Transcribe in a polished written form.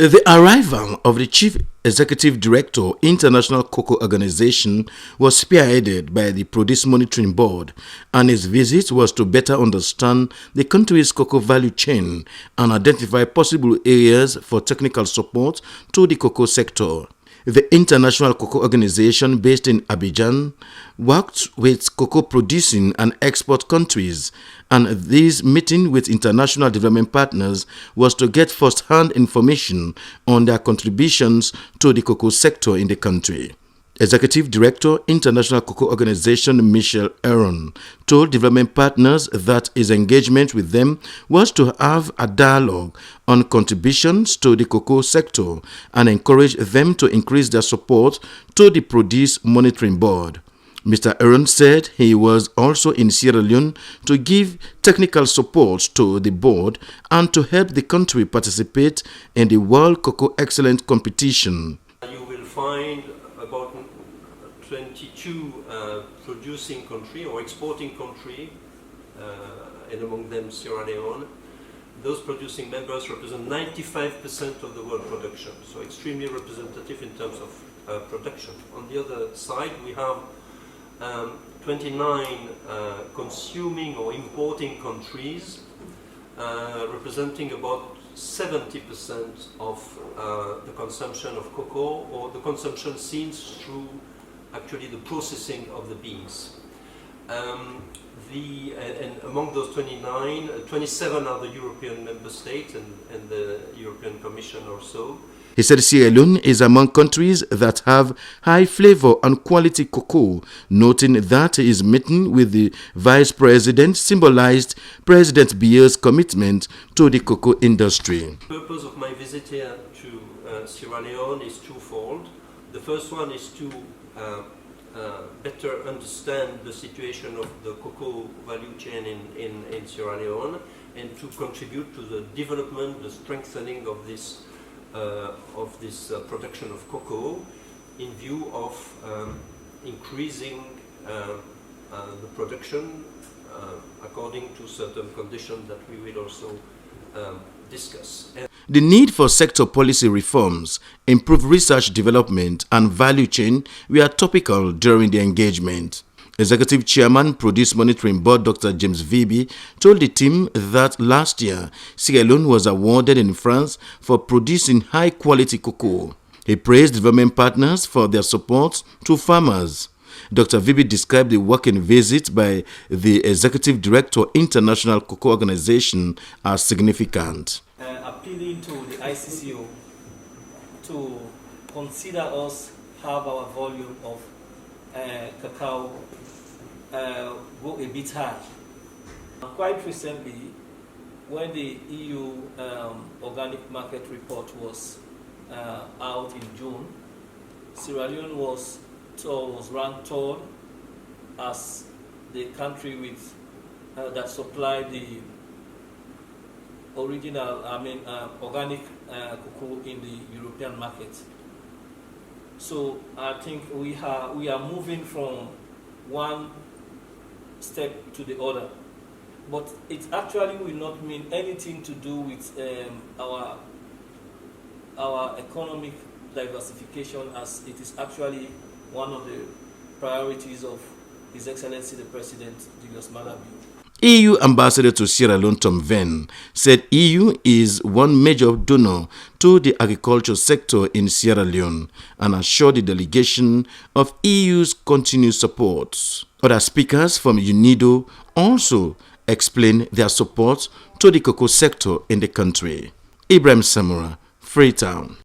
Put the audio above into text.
The arrival of the Chief Executive Director, International Cocoa Organization, was spearheaded by the Produce Monitoring Board, and his visit was to better understand the country's cocoa value chain and identify possible areas for technical support to the cocoa sector. The International Cocoa Organization, based in Abidjan, worked with cocoa-producing and export countries, and this meeting with international development partners was to get first-hand information on their contributions to the cocoa sector in the country. Executive Director, International Cocoa Organization Michel told development partners that his engagement with them was to have a dialogue on contributions to the cocoa sector and encourage them to increase their support to the Produce Monitoring Board. Mr. Arrion said he was also in Sierra Leone to give technical support to the board and to help the country participate in the World Cocoa Excellence Competition. You will find about 22 producing country or exporting country, and among them Sierra Leone. Those producing members represent 95% of the world production, so extremely representative in terms of production. On the other side, we have 29 consuming or importing countries, representing about 70% of the consumption of cocoa, or the consumption seen through actually the processing of the beans. And among those 29, 27 are the European member states and the European Commission also. He said Sierra Leone is among countries that have high flavor and quality cocoa, noting that his meeting with the Vice President symbolized President Biya's commitment to the cocoa industry. The purpose of my visit here to Sierra Leone is twofold. The first one is to better understand the situation of the cocoa value chain in Sierra Leone, and to contribute to the development, the strengthening of this production of cocoa in view of increasing the production according to certain conditions that we will also discuss. The need for sector policy reforms, improved research development and value chain were topical during the engagement. Executive Chairman, Produce Monitoring Board Dr. James Vibi told the team that last year, Sierra Leone was awarded in France for producing high-quality cocoa. He praised development partners for their support to farmers. Dr. Vibi described the working visit by the Executive Director, International Cocoa Organization, as significant. Appealing to the ICCO to consider us have our volume of cacao go a bit high. Quite recently, when the EU organic market report was out in June, Sierra Leone was ranked third as the country with that supplied the original, organic cocoa in the European market. So I think we are moving from one step to the other, but it actually will not mean anything to do with our economic diversification, as it is actually one of the priorities of His Excellency the President, Julius Malema. EU Ambassador to Sierra Leone Tom Venn said EU is one major donor to the agriculture sector in Sierra Leone and assured the delegation of EU's continued support. Other speakers from UNIDO also explained their support to the cocoa sector in the country. Ibrahim Samura, Freetown.